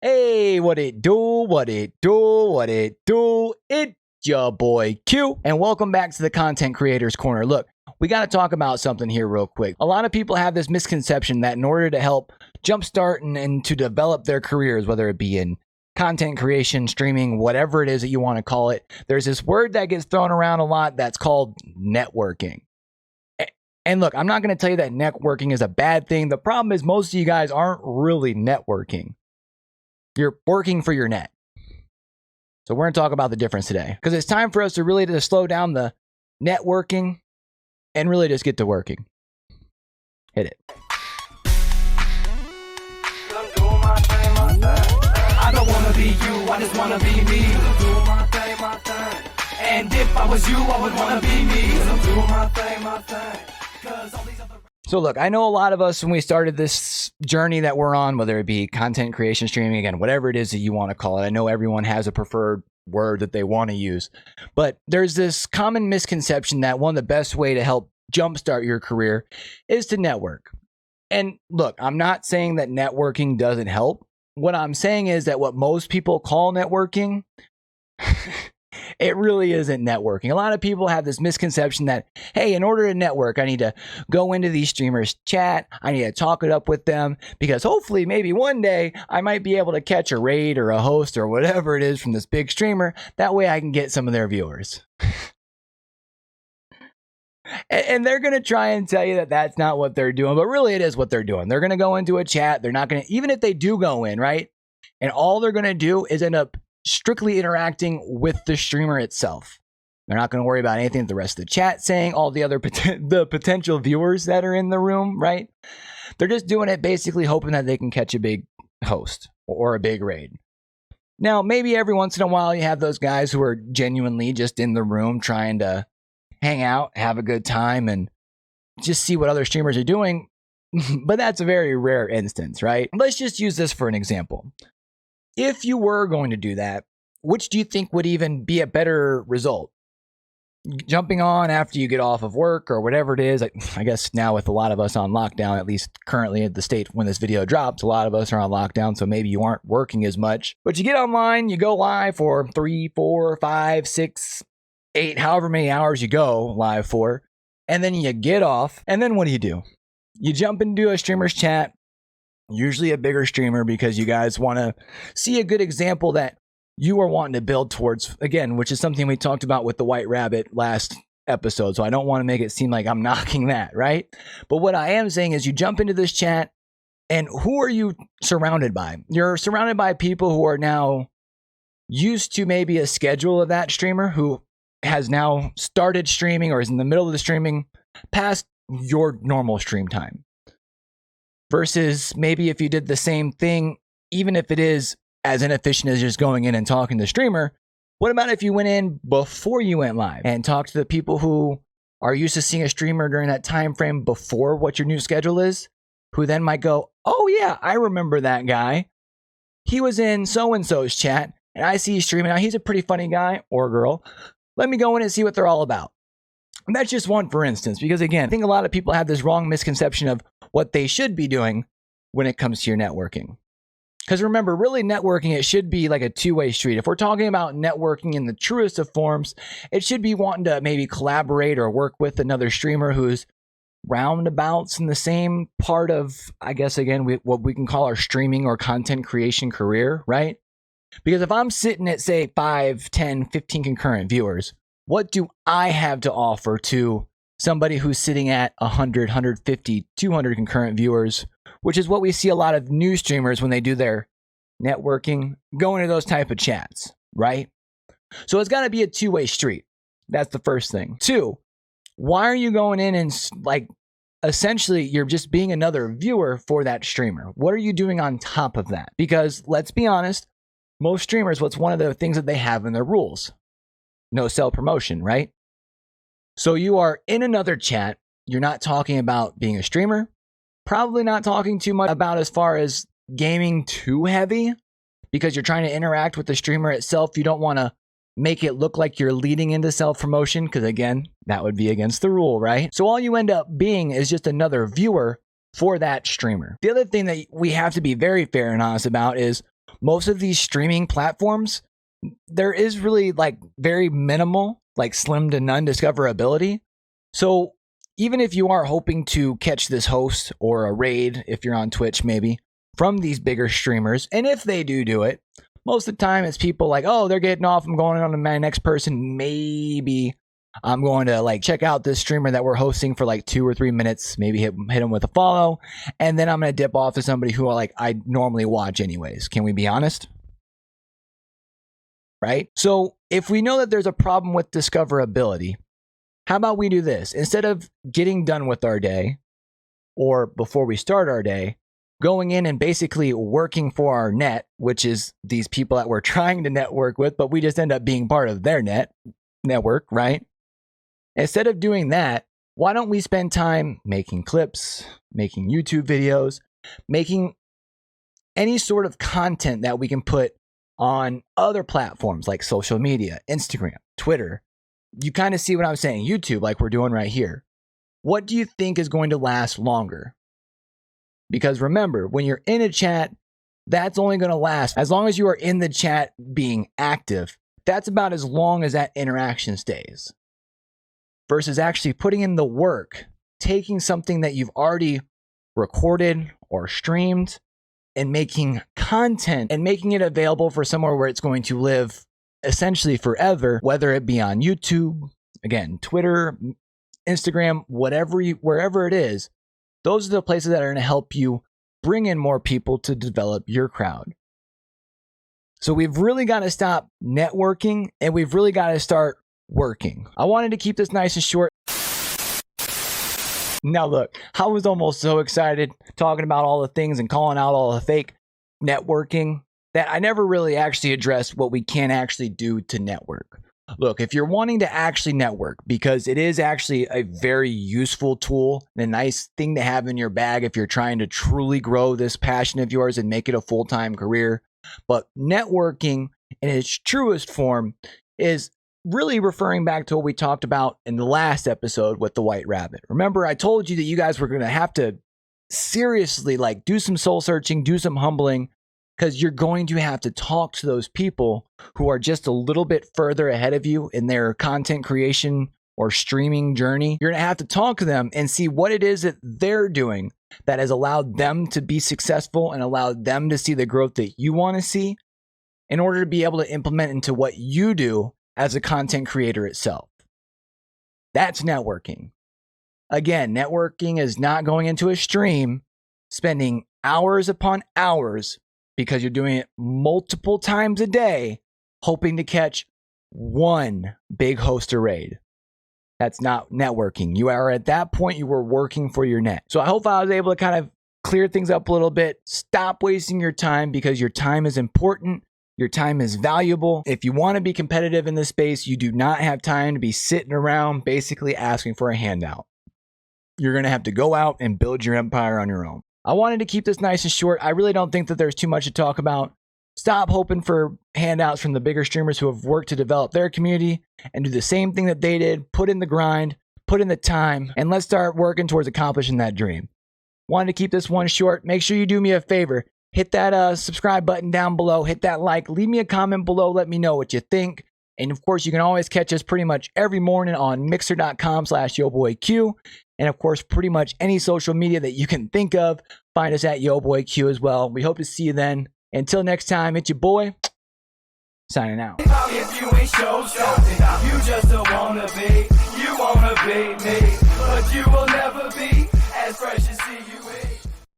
Hey, what it do, what it do, what it do, it's your boy Q, and welcome back to the Content Creators Corner. Look, we got to talk about something here real quick. A lot of people have this misconception that in order to help jumpstart and to develop their careers, whether it be in content creation, streaming, whatever it is that you want to call it, there's this word that gets thrown around a lot that's called networking. And look, I'm not going to tell you that networking is a bad thing. The problem is most of you guys aren't really networking. You're working for your net. So we're going to talk about the difference today because it's time for us to really just slow down the networking and really just get to working. Hit it. I don't want to be you, I just want to be me. Do my thing. And if I was you, I would want to be me. Do my thing. So look, I know a lot of us when we started this journey that we're on, whether it be content creation, streaming, again, whatever it is that you want to call it. I know everyone has a preferred word that they want to use, but there's this common misconception that one of the best way to help jumpstart your career is to network. And look, I'm not saying that networking doesn't help. What I'm saying is that what most people call networking, it really isn't networking. A lot of people have this misconception that, hey, in order to network, I need to go into these streamers' chat. I need to talk it up with them because hopefully maybe one day I might be able to catch a raid or a host or whatever it is from this big streamer. That way I can get some of their viewers. And they're going to try and tell you that that's not what they're doing, but really it is what they're doing. They're going to go into a chat. They're not going to, even if they do go in, right? And all they're going to do is end up strictly interacting with the streamer itself. They're not going to worry about anything that the rest of the chat saying, all the other the potential viewers that are in the room, right? They're just doing it basically hoping that they can catch a big host or a big raid. Now, maybe every once in a while you have those guys who are genuinely just in the room trying to hang out, have a good time, and just see what other streamers are doing. But that's a very rare instance, right? Let's just use this for an example. If you were going to do that, which do you think would even be a better result? Jumping on after you get off of work or whatever it is. I guess now with a lot of us on lockdown, at least currently at the state when this video drops, a lot of us are on lockdown, so maybe you aren't working as much. But you get online, you go live for 3, 4, 5, 6, 8, however many hours you go live for, and then you get off, and then what do? You jump into a streamer's chat, usually a bigger streamer because you guys want to see a good example that you are wanting to build towards, again, which is something we talked about with the White Rabbit last episode, so I don't want to make it seem like I'm knocking that, right? But what I am saying is you jump into this chat, and who are you surrounded by? You're surrounded by people who are now used to maybe a schedule of that streamer who has now started streaming or is in the middle of the streaming past your normal stream time. Versus maybe if you did the same thing, even if it is as inefficient as just going in and talking to the streamer, what about if you went in before you went live and talked to the people who are used to seeing a streamer during that time frame before what your new schedule is, who then might go, oh yeah, I remember that guy. He was in so-and-so's chat and I see he's streaming now. He's a pretty funny guy or girl. Let me go in and see what they're all about. And that's just one, for instance, because again, I think a lot of people have this wrong misconception of what they should be doing when it comes to your networking. Because remember, really networking, it should be like a two-way street. If we're talking about networking in the truest of forms, it should be wanting to maybe collaborate or work with another streamer who's roundabouts in the same part of, I guess, again, what we can call our streaming or content creation career, right? Because if I'm sitting at, say, 5, 10, 15 concurrent viewers, what do I have to offer to somebody who's sitting at 100, 150, 200 concurrent viewers, which is what we see a lot of new streamers when they do their networking, go into those type of chats, right? So it's got to be a two-way street. That's the first thing. 2, why are you going in and like essentially you're just being another viewer for that streamer? What are you doing on top of that? Because let's be honest, most streamers, what's one of the things that they have in their rules? No self-promotion, right? So you are in another chat. You're not talking about being a streamer. Probably not talking too much about as far as gaming too heavy because you're trying to interact with the streamer itself. You don't want to make it look like you're leading into self-promotion because, again, that would be against the rule, right? So all you end up being is just another viewer for that streamer. The other thing that we have to be very fair and honest about is most of these streaming platforms, there is really like very minimal, like slim to none discoverability. So even if you are hoping to catch this host or a raid, if you're on Twitch maybe, from these bigger streamers, and if they do it, most of the time it's people like, oh, they're getting off, I'm going on to my next person, maybe I'm going to like check out this streamer that we're hosting for like 2 or 3 minutes, maybe hit him with a follow, and then I'm going to dip off to somebody who I normally watch anyways. Can we be honest? Right? So if we know that there's a problem with discoverability, how about we do this? Instead of getting done with our day, or before we start our day, going in and basically working for our net, which is these people that we're trying to network with, but we just end up being part of their network, right? Instead of doing that, why don't we spend time making clips, making YouTube videos, making any sort of content that we can put on other platforms like social media, Instagram, Twitter. You kind of see what I'm saying, YouTube, like we're doing right here. What do you think is going to last longer? Because remember, when you're in a chat, that's only going to last as long as you are in the chat being active. That's about as long as that interaction stays. Versus actually putting in the work, taking something that you've already recorded or streamed and making content and making it available for somewhere where it's going to live essentially forever, whether it be on YouTube, again, Twitter, Instagram, wherever it is. Those are the places that are going to help you bring in more people to develop your crowd. So we've really got to stop networking and we've really got to start working. I wanted to keep this nice and short. Now look, I was almost so excited talking about all the things and calling out all the fake networking that I never really actually addressed what we can actually do to network. Look, if you're wanting to actually network, because it is actually a very useful tool and a nice thing to have in your bag if you're trying to truly grow this passion of yours and make it a full-time career. But networking in its truest form is really referring back to what we talked about in the last episode with the White Rabbit. Remember, I told you that you guys were going to have to seriously like do some soul searching, do some humbling, because you're going to have to talk to those people who are just a little bit further ahead of you in their content creation or streaming journey. You're going to have to talk to them and see what it is that they're doing that has allowed them to be successful and allowed them to see the growth that you want to see in order to be able to implement into what you do as a content creator itself. That's networking. Again, networking is not going into a stream, spending hours upon hours because you're doing it multiple times a day, hoping to catch one big host or raid. That's not networking. You are at that point, you were working for your net. So I hope I was able to kind of clear things up a little bit. Stop wasting your time because your time is important. Your time is valuable. If you want to be competitive in this space, you do not have time to be sitting around basically asking for a handout. You're going to have to go out and build your empire on your own. I wanted to keep this nice and short. I really don't think that there's too much to talk about. Stop hoping for handouts from the bigger streamers who have worked to develop their community and do the same thing that they did. Put in the grind, put in the time, and let's start working towards accomplishing that dream. Wanted to keep this one short. Make sure you do me a favor. Hit that subscribe button down below. Hit that like. Leave me a comment below. Let me know what you think. And of course, you can always catch us pretty much every morning on mixer.com/YoBoyQ. And of course, pretty much any social media that you can think of. Find us at YoBoyQ as well. We hope to see you then. Until next time, it's your boy, signing out. If you ain't show something, you just don't wanna be me.